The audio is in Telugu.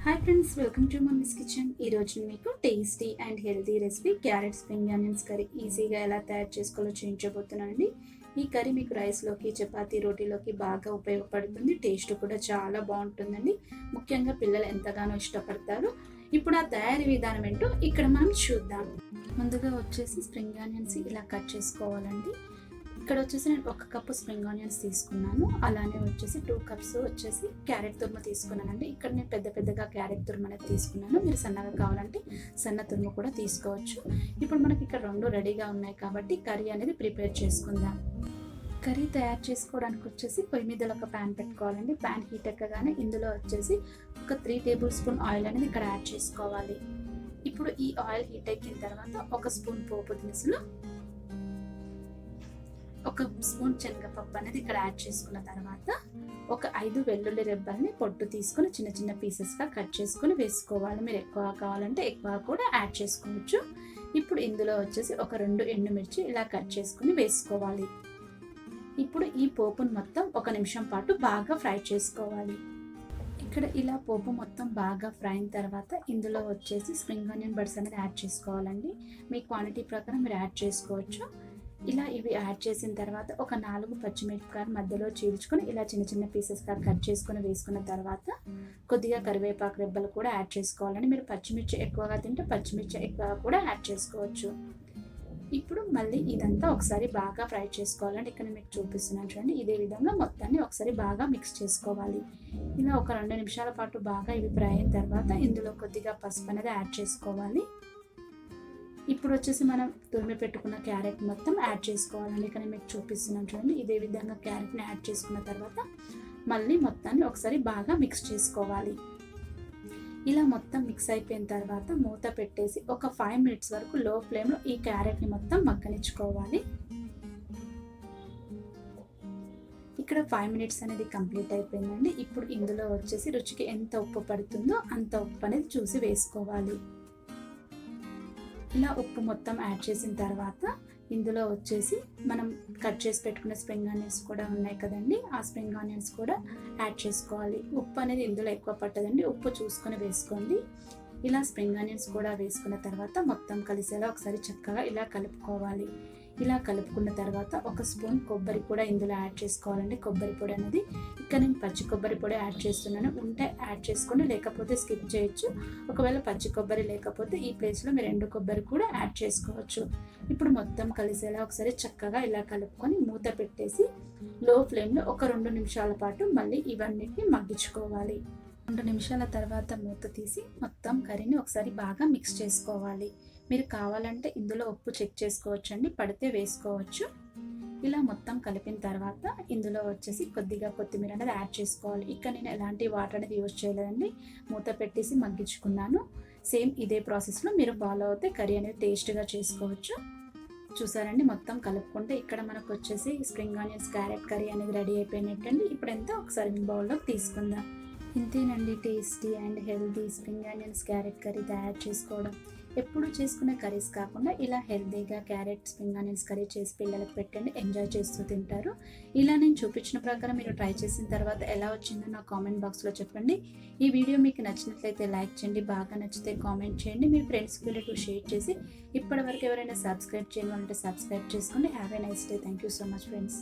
Hi friends, welcome to mummies kitchen. ఈరోజు మీకు tasty and healthy recipe carrot spring onions curry ఈజీగా ఎలా తయారు చేసుకోవాలో చూపించబోతున్నానండి. ఈ కర్రీ మీకు రైస్లోకి, చపాతీ, రోటీలోకి బాగా ఉపయోగపడుతుంది. టేస్ట్ కూడా చాలా బాగుంటుందండి. ముఖ్యంగా పిల్లలు ఎంతగానో ఇష్టపడతారు. ఇప్పుడు ఆ తయారీ విధానం ఏంటో ఇక్కడ మనం చూద్దాం. ముందుగా వచ్చేసి స్ప్రింగ్ ఆనియన్స్ ఇలా కట్ చేసుకోవాలండి. ఇక్కడ వచ్చేసి నేను 1 కప్పు స్ప్రింగ్ ఆనియన్స్ తీసుకున్నాను. అలానే వచ్చేసి 2 కప్స్ వచ్చేసి క్యారెట్ తురుము తీసుకున్నానండి. ఇక్కడ నేను పెద్దగా క్యారెట్ తురుము అనేది తీసుకున్నాను. మీరు సన్నగా కావాలంటే సన్న తురుము కూడా తీసుకోవచ్చు. ఇప్పుడు మనకి ఇక్కడ 2 రెడీగా ఉన్నాయి కాబట్టి కర్రీ అనేది ప్రిపేర్ చేసుకుందాం. కర్రీ తయారు చేసుకోవడానికి వచ్చేసి పొయ్యి మీద ఒక ప్యాన్ పెట్టుకోవాలండి. ప్యాన్ హీట్ ఎక్కగానే ఇందులో వచ్చేసి ఒక 3 టేబుల్ స్పూన్ ఆయిల్ అనేది ఇక్కడ యాడ్ చేసుకోవాలి. ఇప్పుడు ఈ ఆయిల్ హీట్ ఎక్కిన తర్వాత 1 స్పూన్ పోపు దినుసులు, 1 స్పూన్ శనగపప్పు అనేది ఇక్కడ యాడ్ చేసుకున్న తర్వాత ఒక 5 వెల్లుల్లి రెబ్బల్ని పొట్టు తీసుకొని చిన్న పీసెస్గా కట్ చేసుకొని వేసుకోవాలి. మీరు ఎక్కువ కావాలంటే ఎక్కువ కూడా యాడ్ చేసుకోవచ్చు. ఇప్పుడు ఇందులో వచ్చేసి ఒక 2 ఎండుమిర్చి ఇలా కట్ చేసుకొని వేసుకోవాలి. ఇప్పుడు ఈ పోపును మొత్తం 1 నిమిషం పాటు బాగా ఫ్రై చేసుకోవాలి. ఇక్కడ ఇలా పోపు మొత్తం బాగా ఫ్రై అయిన తర్వాత ఇందులో వచ్చేసి స్ప్రింగ్ ఆనియన్ బడ్స్ అనేది యాడ్ చేసుకోవాలండి. మీ క్వాంటిటీ ప్రకారం మీరు యాడ్ చేసుకోవచ్చు. ఇలా ఇవి యాడ్ చేసిన తర్వాత ఒక 4 పచ్చిమిరపకాయలు మధ్యలో చీల్చుకొని ఇలా చిన్న పీసెస్గా కట్ చేసుకొని వేసుకున్న తర్వాత కొద్దిగా కరివేపాకు రెబ్బలు కూడా యాడ్ చేసుకోవాలండి. మీరు పచ్చిమిర్చి ఎక్కువగా తింటే పచ్చిమిర్చి ఎక్కువగా కూడా యాడ్ చేసుకోవచ్చు. ఇప్పుడు మళ్ళీ ఇదంతా ఒకసారి బాగా ఫ్రై చేసుకోవాలండి. ఇక్కడ మీకు చూపిస్తున్నాను చూడండి. ఇదే విధంగా మొత్తాన్ని ఒకసారి బాగా మిక్స్ చేసుకోవాలి. ఇలా ఒక 2 నిమిషాల పాటు బాగా ఇవి ఫ్రై అయిన తర్వాత ఇందులో కొద్దిగా పసుపు అనేది యాడ్ చేసుకోవాలి. ఇప్పుడు వచ్చేసి మనం తురిమి పెట్టుకున్న క్యారెట్ మొత్తం యాడ్ చేసుకోవాలండి. ఇక్కడ మీకు చూపిస్తున్నాను చూడండి. ఇదే విధంగా క్యారెట్ని యాడ్ చేసుకున్న తర్వాత మళ్ళీ మొత్తాన్ని ఒకసారి బాగా మిక్స్ చేసుకోవాలి. ఇలా మొత్తం మిక్స్ అయిపోయిన తర్వాత మూత పెట్టేసి ఒక 5 మినిట్స్ వరకు లో ఫ్లేమ్లో ఈ క్యారెట్ని మొత్తం మగ్గనిచ్చుకోవాలి. ఇక్కడ 5 మినిట్స్ అనేది కంప్లీట్ అయిపోయిందండి. ఇప్పుడు ఇందులో వచ్చేసి రుచికి ఎంత ఉప్పు పడుతుందో అంత ఉప్పు అనేది చూసి వేసుకోవాలి. ఇలా ఉప్పు మొత్తం యాడ్ చేసిన తర్వాత ఇందులో వచ్చేసి మనం కట్ చేసి పెట్టుకున్న స్ప్రింగ్ ఆనియన్స్ కూడా ఉన్నాయి కదండి, ఆ స్ప్రింగ్ ఆనియన్స్ కూడా యాడ్ చేసుకోవాలి. ఉప్పు అనేది ఇందులో ఎక్కువ పట్టదండి, ఉప్పు చూసుకొని వేసుకోండి. ఇలా స్ప్రింగ్ ఆనియన్స్ కూడా వేసుకున్న తర్వాత మొత్తం కలిసేలా ఒకసారి చక్కగా ఇలా కలుపుకోవాలి. ఇలా కలుపుకున్న తర్వాత 1 స్పూన్ కొబ్బరి కూడా ఇందులో యాడ్ చేసుకోవాలండి. కొబ్బరి పొడి అనేది ఇక్కడ నేను పచ్చి కొబ్బరి పొడి యాడ్ చేస్తున్నాను. ఉంటే యాడ్ చేసుకొని, లేకపోతే స్కిప్ చేయొచ్చు. ఒకవేళ పచ్చి కొబ్బరి లేకపోతే ఈ ప్లేస్లో మీరు ఎండు కొబ్బరి కూడా యాడ్ చేసుకోవచ్చు. ఇప్పుడు మొత్తం కలిసేలా ఒకసారి చక్కగా ఇలా కలుపుకొని మూత పెట్టేసి లో ఫ్లేమ్లో ఒక 2 నిమిషాల పాటు మళ్ళీ ఇవన్నిటిని మగ్గించుకోవాలి. 2 నిమిషాల తర్వాత మూత తీసి మొత్తం కర్రీని ఒకసారి బాగా మిక్స్ చేసుకోవాలి. మీరు కావాలంటే ఇందులో ఉప్పు చెక్ చేసుకోవచ్చు అండి, పడితే వేసుకోవచ్చు. ఇలా మొత్తం కలిపిన తర్వాత ఇందులో వచ్చేసి కొద్దిగా కొత్తిమీర అనేది యాడ్ చేసుకోవాలి. ఇక్కడ నేను ఎలాంటి వాటర్ అనేది యూజ్ చేయలేదండి, మూత పెట్టేసి మగ్గించుకున్నాను. సేమ్ ఇదే ప్రాసెస్లో మీరు ఫాలో అవుతే కర్రీ అనేది టేస్ట్గా చేసుకోవచ్చు. చూసారండి, మొత్తం కలుపుకుంటే ఇక్కడ మనకు వచ్చేసి స్ప్రింగ్ ఆనియన్స్ క్యారెట్ కర్రీ అనేది రెడీ అయిపోయినట్టండి. ఇప్పుడు ఎంత ఒకసారి బౌల్లోకి తీసుకుందాం. ఇంతేనండి, tasty and healthy spring onions carrot curry తయారు చేసుకోవడం. ఎప్పుడు చేసుకునే కర్రీస్ కాకుండా ఇలా హెల్తీగా క్యారెట్ స్ప్రింగ్ ఆనియన్స్ కర్రీ చేసి పిల్లలకు పెట్టండి, ఎంజాయ్ చేస్తూ తింటారు. ఇలా నేను చూపించిన ప్రకారం మీరు ట్రై చేసిన తర్వాత ఎలా వచ్చిందో నా కామెంట్ బాక్స్లో చెప్పండి. ఈ వీడియో మీకు నచ్చినట్లయితే లైక్ చేయండి, బాగా నచ్చితే కామెంట్ చేయండి, మీ ఫ్రెండ్స్ రిలేటివ్ షేర్ చేసి ఇప్పటివరకు ఎవరైనా సబ్స్క్రైబ్ చేయాలంటే సబ్స్క్రైబ్ చేసుకోండి. Have a nice day. Thank you so much friends.